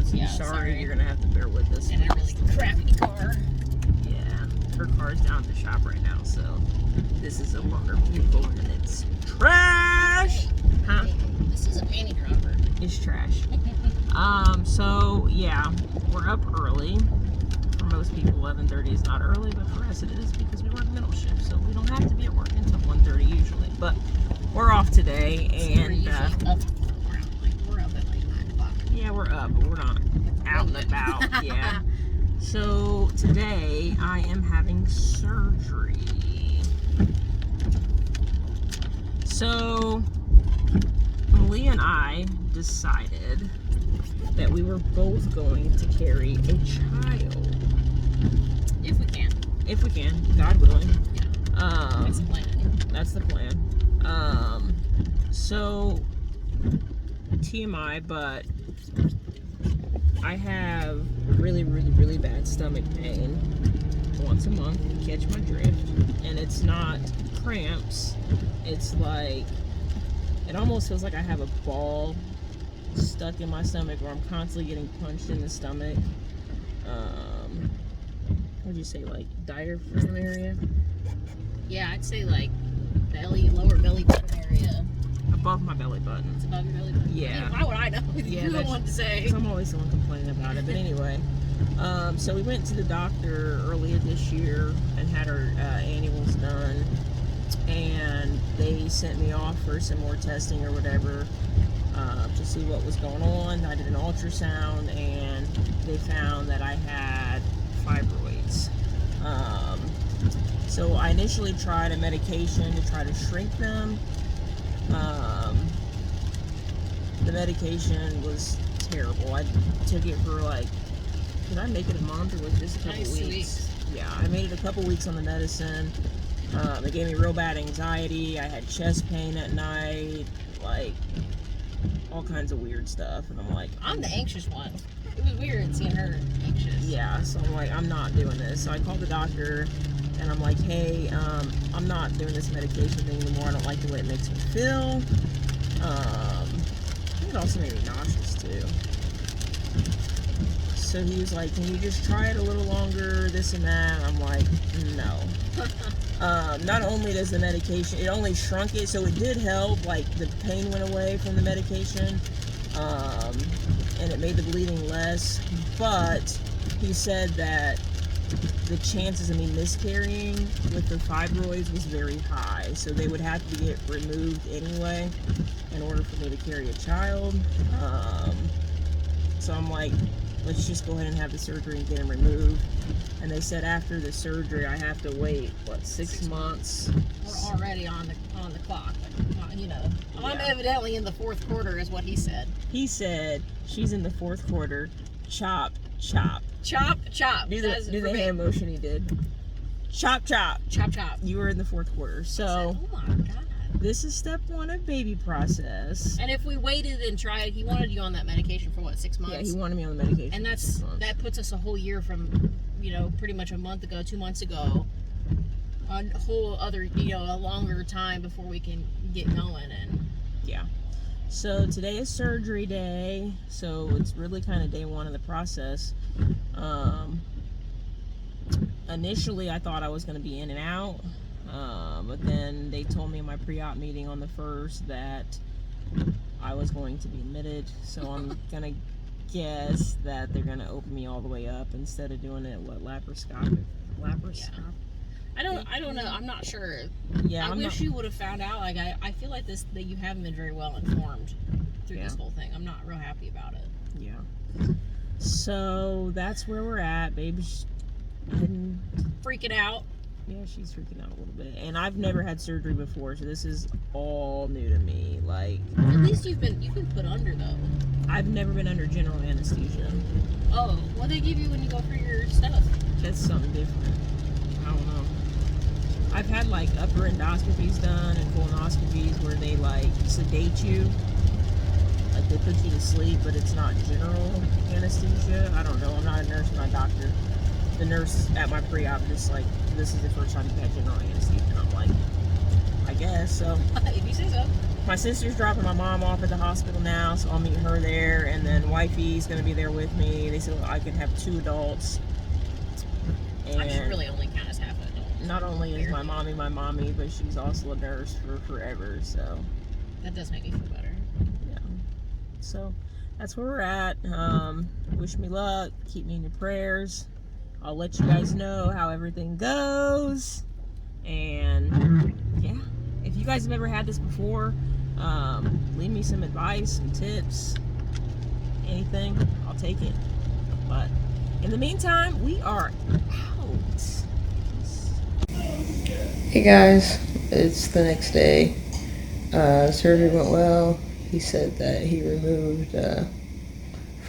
So Yeah, sorry, you're gonna have to bear with us. And a really crappy car. Yeah, her car's down at the shop right now, so this is a loaner vehicle and it's trash. Huh? This is a panty dropper. It's trash. So yeah, we're up early. For most people, 11:30 is not early, but for us it is because we work middle shift, so we don't have to be at work until 1:30 usually. But we're off today, and we're up at like 9 o'clock. yeah, we're up, but we're not out and about. Yeah. So today I am having surgery. So Malia and I decided that we were both going to carry a child. If we can. If we can, God willing. Yeah. That's the plan. That's the plan. So TMI, but I have really, really, really bad stomach pain once a month. Catch my drift. And it's not cramps. It's like, it almost feels like I have a ball stuck in my stomach, or I'm constantly getting punched in the stomach. What would you say, like diaphragm area? Yeah, I'd say like belly, lower belly button area. Above my belly button. It's above your belly button? Yeah. I mean, why would I know? Yeah, You don't want to say. I'm always the one complaining about it. But anyway, so we went to the doctor earlier this year and had our annuals done. And they sent me off for some more testing or whatever to see what was going on. I did an ultrasound and they found that I had fibroids. So I initially tried a medication to try to shrink them. The medication was terrible. I took it for like, did I make it a month or was it just a couple weeks? Yeah, I made it a couple weeks on the medicine. It gave me real bad anxiety. I had chest pain at night, like all kinds of weird stuff. And I'm like, I'm the anxious one. It was weird seeing her anxious. Yeah, so I'm like, I'm not doing this. So I called the doctor and I'm like, hey, I'm not doing this medication thing anymore. I don't like the way it makes me feel. I think it also made me nauseous too. So he was like, can you just try it a little longer, this and that? I'm like, no. Not only does the medication, it only shrunk it, so it did help, like the pain went away from the medication, and it made the bleeding less, but he said that the chances of me miscarrying with the fibroids was very high, so they would have to get removed anyway in order for me to carry a child. So I'm like, let's just go ahead and have the surgery and get them removed. And they said after the surgery I have to wait, what, 6 months? We're already on the clock. You know, Yeah. I'm evidently in the fourth quarter is what he said. He said she's in the fourth quarter. Chop, chop. Chop, chop. Do the hand motion he did. Chop, chop. Chop, chop. You were in the fourth quarter. So Oh my God. this is step one of baby process. And if we waited and tried, he wanted you on that medication for what, 6 months? Yeah, he wanted me on the medication. And for 6 months. that puts us a whole year from, you know, pretty much a month ago, 2 months ago, a whole other, you know, a longer time before we can get going. And yeah. So today is surgery day, so it's really kind of day one of the process. Initially I thought I was going to be in and out, but then they told me in my pre-op meeting on the 1st that I was going to be admitted, so I'm going to guess that they're going to open me all the way up instead of doing it, laparoscopic? I don't know. I'm not sure. Yeah, I wish you would have found out. Like I feel like that you haven't been very well informed through this whole thing. I'm not real happy about it. Yeah. So that's where we're at. Baby's freaking out. Yeah, she's freaking out a little bit. And I've never had surgery before, so this is all new to me. Like, at least you've been put under though. I've never been under general anesthesia. Oh, what they give you when you go for your stuff? That's something different. I don't know. I've had like upper endoscopies done and colonoscopies where they like sedate you. Like they put you to sleep, but it's not general anesthesia. I don't know. I'm not a nurse, I'm not a doctor. The nurse at my pre-op just like, this is the first time you've had general anesthesia. And I'm like, I guess so. If you say so. My sister's dropping my mom off at the hospital now, so I'll meet her there, and then wifey's gonna be there with me. They said I could have 2 adults. And I should really only count as half an adult. not only is my mommy, but she's also a nurse for forever, so. That does make me feel better. Yeah. So, that's where we're at. Wish me luck. Keep me in your prayers. I'll let you guys know how everything goes. And, yeah. If you guys have ever had this before, leave me some advice, some tips, anything. I'll take it. But in the meantime, we are out. Hey guys, it's the next day. Surgery went well. He said that he removed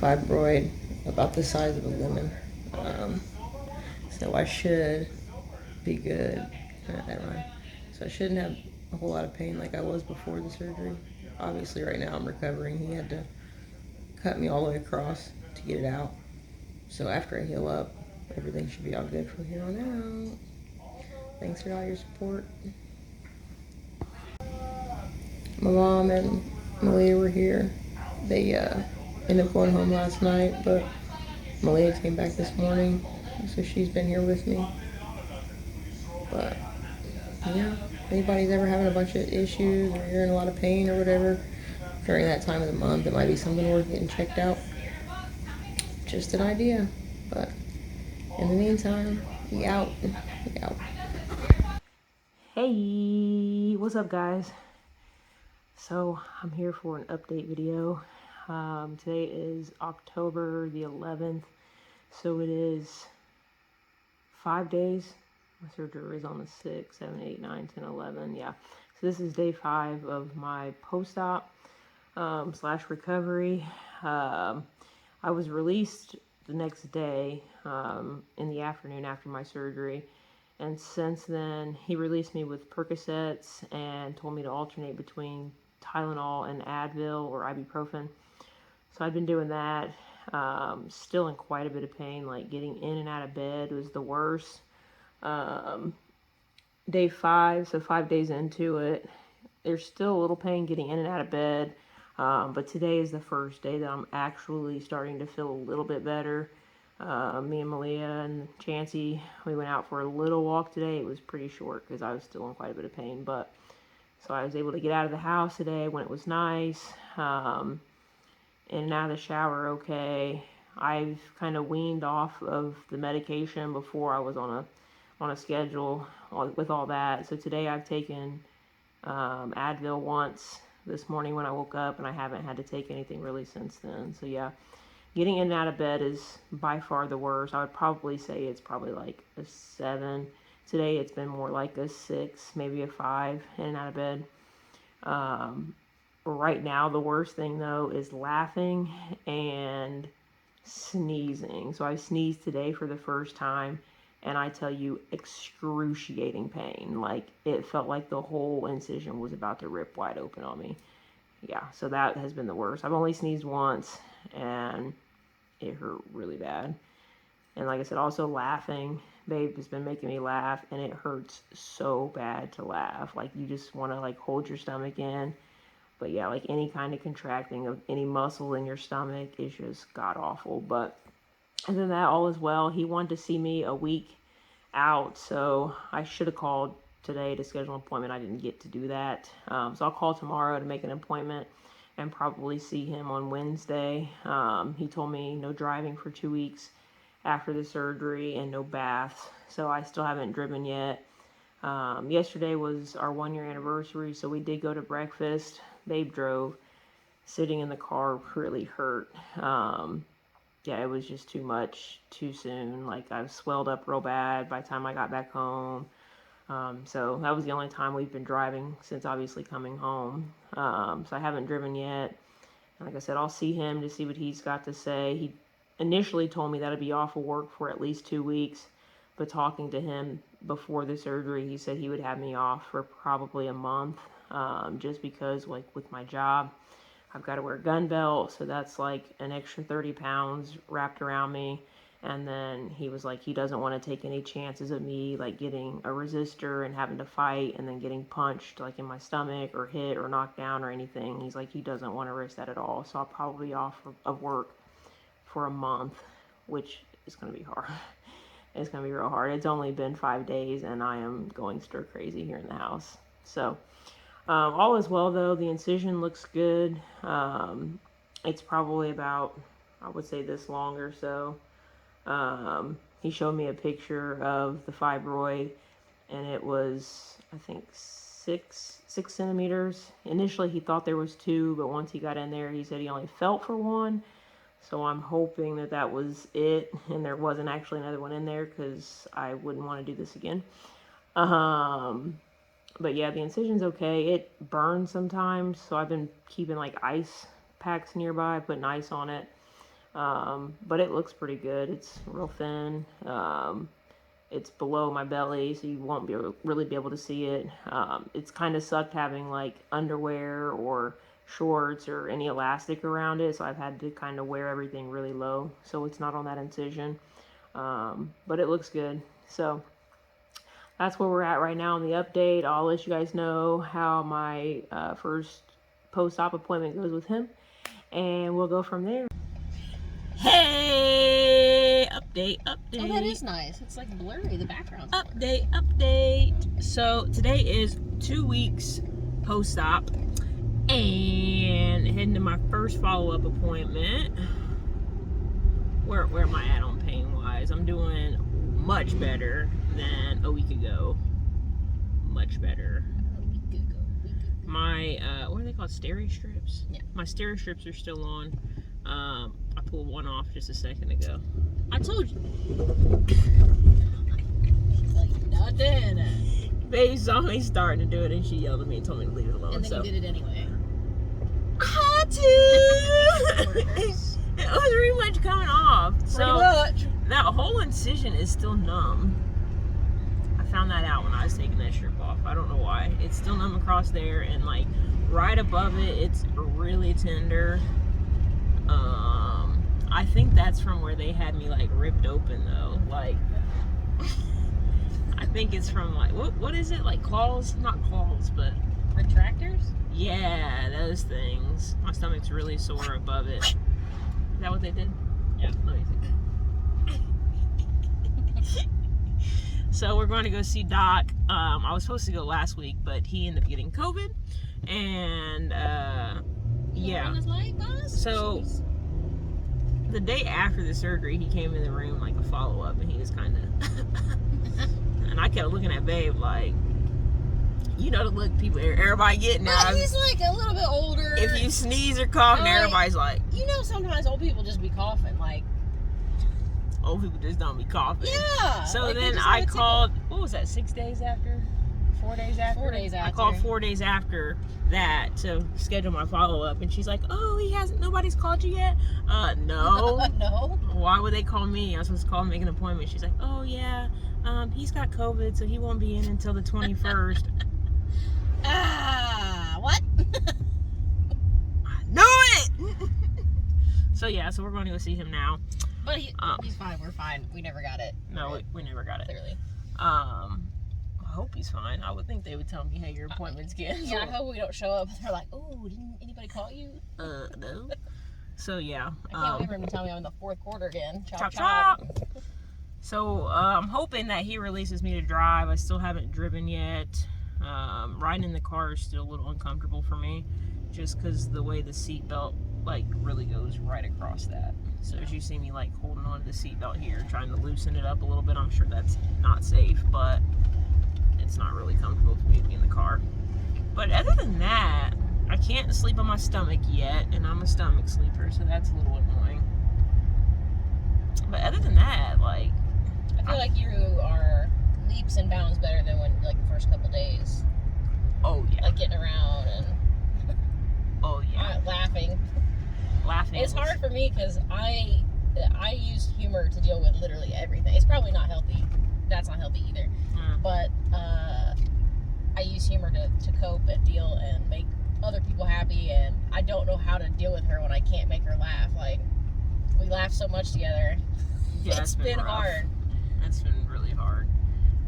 fibroid about the size of a lemon. So I should be good. Never mind. So I shouldn't have a whole lot of pain like I was before the surgery. Obviously right now I'm recovering. He had to cut me all the way across to get it out. So after I heal up, everything should be all good from here on out. Thanks for all your support. My mom and Malia were here. They ended up going home last night, but Malia came back this morning, so she's been here with me. But yeah, if anybody's ever having a bunch of issues or you're in a lot of pain or whatever during that time of the month, it might be something worth getting checked out. Just an idea. But in the meantime, we out. We out. Hey, what's up guys? So I'm here for an update video. Today is October the 11th, so it is 5 days. My surgery was on the 6th, 7, 8, 9, 10, 11, yeah. So this is day 5 of my post-op / recovery. I was released the next day in the afternoon after my surgery. And since then, he released me with Percocets and told me to alternate between Tylenol and Advil or ibuprofen. So I've been doing that. Still in quite a bit of pain, like getting in and out of bed was the worst. Day 5, so 5 days into it, there's still a little pain getting in and out of bed. But today is the first day that I'm actually starting to feel a little bit better. Me and Malia and Chancey, we went out for a little walk today. It was pretty short because I was still in quite a bit of pain, but so I was able to get out of the house today when it was nice. In and out of the shower okay. I've kind of weaned off of the medication before I was on a schedule with all that. So today I've taken Advil once this morning when I woke up, and I haven't had to take anything really since then. So yeah, getting in and out of bed is by far the worst. I would probably say it's probably like a 7. Today it's been more like a 6, maybe a 5 in and out of bed. Right now the worst thing though is laughing and sneezing. So I sneezed today for the first time, and I tell you, excruciating pain. Like, it felt like the whole incision was about to rip wide open on me. Yeah, so that has been the worst. I've only sneezed once, and it hurt really bad. And like I said, also laughing. Babe has been making me laugh, and it hurts so bad to laugh. Like, you just want to, like, hold your stomach in. But yeah, like any kind of contracting of any muscle in your stomach is just god-awful. But other than that, all is well. He wanted to see me a week out, so I should have called today to schedule an appointment. I didn't get to do that. So I'll call tomorrow to make an appointment and probably see him on Wednesday. He told me no driving for 2 weeks after the surgery and no baths, so I still haven't driven yet. Yesterday was our 1-year anniversary, so we did go to breakfast. Babe drove. Sitting in the car really hurt. Yeah, it was just too much too soon. Like, I was swelled up real bad by the time I got back home. So that was the only time we've been driving since obviously coming home. So I haven't driven yet. Like I said, I'll see him to see what he's got to say. He initially told me that I'd be off of work for at least 2 weeks, but talking to him before the surgery, he said he would have me off for probably a month, just because, like, with my job, I've got to wear a gun belt, so that's like an extra 30 pounds wrapped around me. And then he was like, he doesn't want to take any chances of me like getting a resistor and having to fight and then getting punched like in my stomach or hit or knocked down or anything. He's like, he doesn't want to risk that at all. So I'll probably be off of work for a month, which is going to be hard. It's going to be real hard. It's only been 5 days and I am going stir crazy here in the house. So all is well though. The incision looks good. It's probably about, I would say, this long or so. He showed me a picture of the fibroid and it was, I think, 6 centimeters. Initially he thought there was 2, but once he got in there he said he only felt for 1. So I'm hoping that that was it and there wasn't actually another one in there, because I wouldn't want to do this again. But yeah, the incision's okay. It burns sometimes, so I've been keeping like ice packs nearby, putting ice on it. But it looks pretty good. It's real thin. It's below my belly, so you won't really be able to see it. It's kind of sucked having like underwear or shorts or any elastic around it, so I've had to kind of wear everything really low so it's not on that incision. But it looks good. So that's where we're at right now on the update. I'll let you guys know how my first post-op appointment goes with him, and we'll go from there. Hey, update. Oh, that is nice. It's like blurry. The background's blurry. Update. So today is 2 weeks post-op and heading to my first follow-up appointment. Where am I at on pain-wise? I'm doing much better than a week ago. Much better. My, what are they called? Steri strips? Yeah. My Steri strips are still on. I pulled one off just a second ago. I told you. Like nothing. Baby saw me starting to do it and she yelled at me and told me to leave it alone. And then you did it anyway. I had to. It was pretty much coming off. So that whole incision is still numb. I found that out when I was taking that strip off. I don't know why. It's still numb across there, and like right above it, it's really tender. I think that's from where they had me like ripped open though. Like, I think it's from like, what is it? Like claws? Not claws, but retractors? Yeah, those things. My stomach's really sore above it. Is that what they did? Yeah. Let me see. So we're going to go see Doc. I was supposed to go last week, but he ended up getting COVID. And yeah. So the day after the surgery, he came in the room like a follow-up, and he was kind of... And I kept looking at Babe like, you know the look people, everybody getting now. But he's like a little bit older. If you sneeze or cough, everybody's like... You know, sometimes old people just be coughing, like... Old people just don't be coughing. Yeah. So like then I called, what was that, 6 days after? 4 days after? 4 days after. I called 4 days after that to schedule my follow-up, and she's like, oh, nobody's called you yet? No. No. Why would they call me? I was supposed to call and make an appointment. She's like, oh, yeah, he's got COVID, so he won't be in until the 21st. What? I knew it! So, yeah, so we're going to go see him now. But he's fine. We're fine. We never got it. No, we never got it. Clearly. I hope he's fine. I would think they would tell me, hey, your appointment's canceled. Yeah, I hope we don't show up. They're like, oh, didn't anybody call you? No. So, yeah. I can't wait for him to tell me I'm in the fourth quarter again. Chop, chop. So, I'm hoping that he releases me to drive. I still haven't driven yet. Riding in the car is still a little uncomfortable for me, just because the way the seatbelt, like, really goes right across that. So as you see me, like, holding on to the seatbelt here, trying to loosen it up a little bit, I'm sure that's not safe, but it's not really comfortable for me to be in the car. But other than that, I can't sleep on my stomach yet, and I'm a stomach sleeper, so that's a little annoying. But other than that, like... I feel like you are leaps and bounds better than when, like, the first couple days. Oh, yeah. Like, getting around and... Oh, yeah. Laughing. It's was... hard for me because I use humor to deal with literally everything. It's probably not healthy. That's not healthy either. But I use humor to cope and deal and make other people happy, and I don't know how to deal with her when I can't make her laugh. Like, we laugh so much together. Yeah, It's been rough. hard. It's been really hard.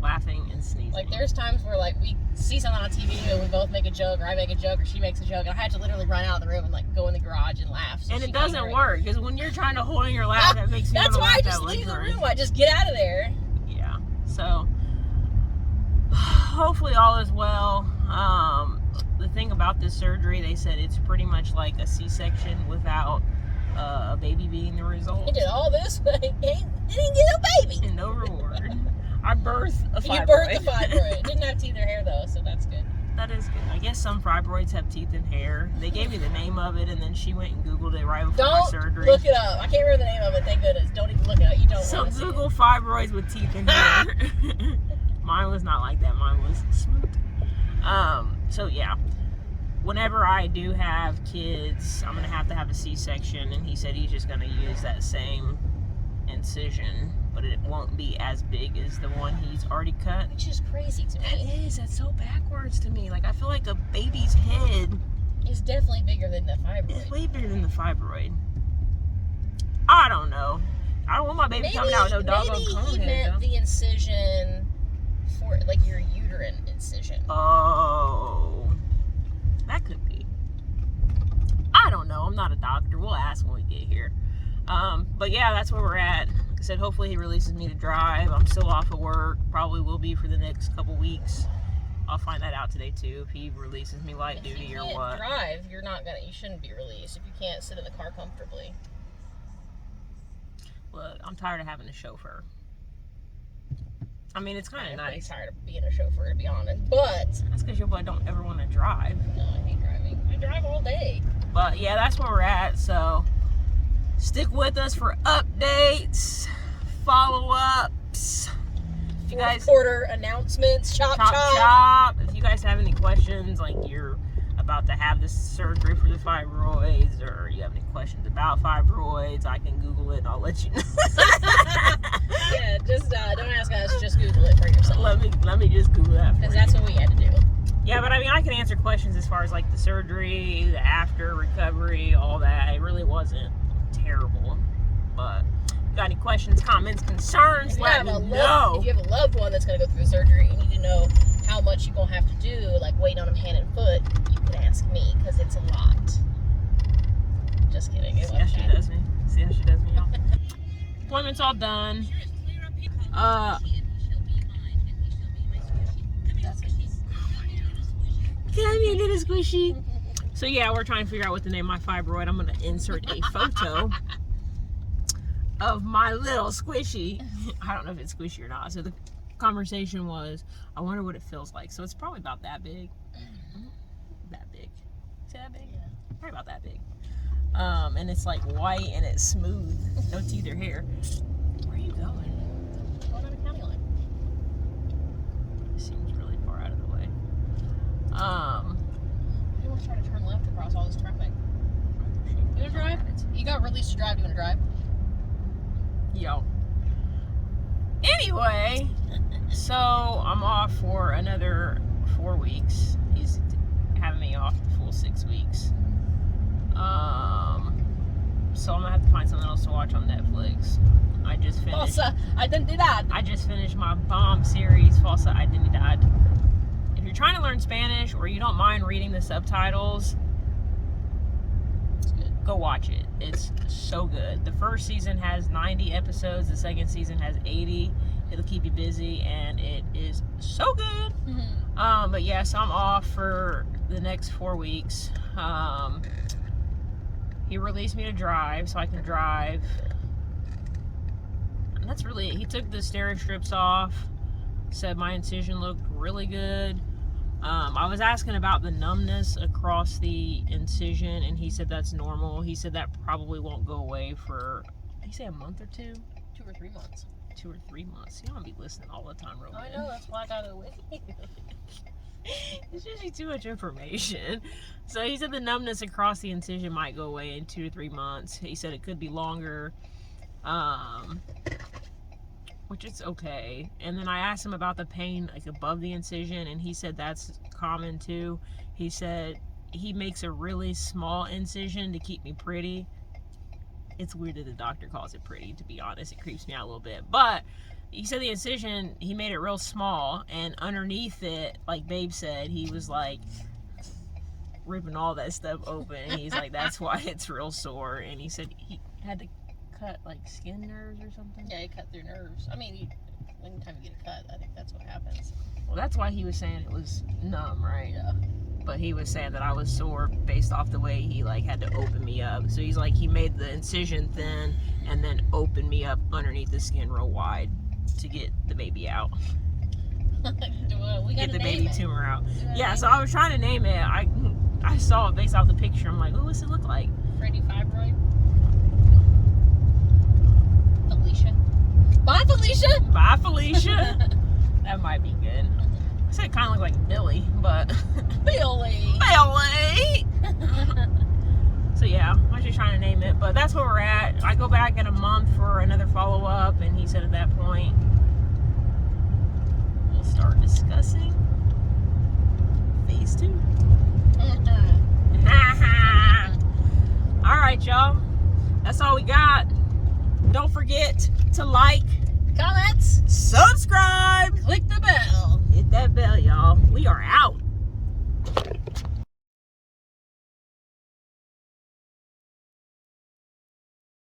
Laughing and sneezing. Like, there's times where, like, we see something on TV and we both make a joke, or I make a joke, or she makes a joke, and I had to literally run out of the room and, like, go in the garage and laugh. So and it doesn't work, because when you're trying to hold in your laugh, that makes you That's why I just that leave the licorice. room. I just get out of there. Yeah. So, hopefully all is well. The thing about this surgery, they said it's pretty much like a C-section without a baby being the result. He did all this, but he didn't get a baby. And no reward. I birthed a fibroid. You birthed a fibroid. Didn't have teeth or hair, though, so that's good. That is good. I guess some fibroids have teeth and hair. They gave me the name of it, and then she went and Googled it right before my surgery. Don't look it up. I can't remember the name of it, thank goodness. Don't even look it up. You don't So want to see Google it. fibroids with teeth and hair. Mine was not like that. Mine was smooth. So yeah. Whenever I do have kids, I'm going to have a C-section, and he said he's just going to use that same incision, but it won't be as big as the one he's already cut. Which is crazy to me. That's so backwards to me. Like, I feel like a baby's head It's definitely bigger than the fibroid. is way bigger than the fibroid. I don't know. I don't want my baby coming out with no doggone cone Maybe he head, meant though. the incision for, like, your uterine incision. Oh, that could be. I don't know. I'm not a doctor. We'll ask when we get here. But yeah, that's where we're at. Like I said, hopefully he releases me to drive. I'm still off of work. Probably will be for the next couple weeks. I'll find that out today too, if he releases me light duty or what. If you can't drive, you shouldn't be released if you can't sit in the car comfortably. Look, I'm tired of having a chauffeur. I mean, it's kind of nice. I'm tired of being a chauffeur, to be honest. But That's because your boy don't ever want to drive. no, I hate driving. I drive all day. But yeah, that's where we're at. So stick with us for updates, follow-ups. If you guys Quarter announcements, chop. If you guys have any questions, like you're about to have this surgery for the fibroids, or you have any questions about fibroids, I can Google it and I'll let you know. Yeah, just don't ask us. Just Google it for yourself. Let me just Google that for Because you. that's what we had to do. Yeah, but I mean, I can answer questions as far as like the surgery, the after recovery, all that. It really wasn't terrible. But if you got any questions, comments, concerns, let me know. If you have a loved one that's going to go through the surgery and you need to know how much you're going to have to do, like waiting on them hand and foot, you can ask me because it's a lot. Just kidding. See how she does me. See how she does me, y'all. Appointment's all done. Can I be a little squishy? So yeah, we're trying to figure out what to name my fibroid. I'm gonna insert a photo of my little squishy. I don't know if it's squishy or not. So the conversation was, I wonder what it feels like. So it's probably about that big. That big. Is that big? Yeah. Probably about that big. And it's like white and it's smooth. No teeth or hair. Where are you going? Going on a county line. Seems really far out of the way. You want to try to turn left across all this traffic? You want to drive? You got released to drive. Do you want to drive? Yo. Anyway, so I'm off for another 4 weeks. He's having me off the full 6 weeks. So I'm gonna have to find something else to watch on Netflix. I just finished. Falsa identidad. I just finished my bomb series, Falsa Identidad. If you're trying to learn Spanish or you don't mind reading the subtitles, It's good. go watch it. It's so good. The first season has 90 episodes. The second season has 80. It'll keep you busy, and it is so good. Mm-hmm. But yes, I'm off for the next 4 weeks. He released me to drive, so I can drive. And that's really it. He took the steri strips off. Said my incision looked really good. I was asking about the numbness across the incision, and he said that's normal. He said that probably won't go away for, did he say a month or two? 2 or 3 months. 2 or 3 months. You don't be listening all the time, Roman. I know, that's why I got it with you. It's usually too much information. So he said the numbness across the incision might go away in 2 to 3 months. He said it could be longer, which is okay. And then I asked him about the pain like above the incision, and he said that's common too. He said he makes a really small incision to keep me pretty, it's weird that the doctor calls it pretty, to be honest. It creeps me out a little bit. But he said the incision, he made it real small, and underneath it, like Babe said, he was like ripping all that stuff open. And he's like, that's why it's real sore. And he said he had to cut like skin nerves or something. Yeah, he cut through nerves. I mean, anytime you get a cut, I think that's what happens. Well, that's why he was saying it was numb, right? Yeah. But he was saying that I was sore based off the way he like had to open me up. So he's like, he made the incision thin and then opened me up underneath the skin real wide to get the baby out. We Get the name baby it. tumor out. Yeah, name so I was trying to name it. I saw it based off the picture. I'm like, oh, what's it look like? Freddy Fibroid. Felicia. Bye, Felicia. Bye, Felicia. That might be good. I said it kind of looked like Billy, but Billy. Billy. So yeah, I was just trying to name it, but that's where we're at. I go back in a month for another follow-up, and he said at that point we'll start discussing phase 2. All right, y'all. That's all we got. Don't forget to like, Comments. subscribe, Click the bell. hit that bell, y'all. We are out.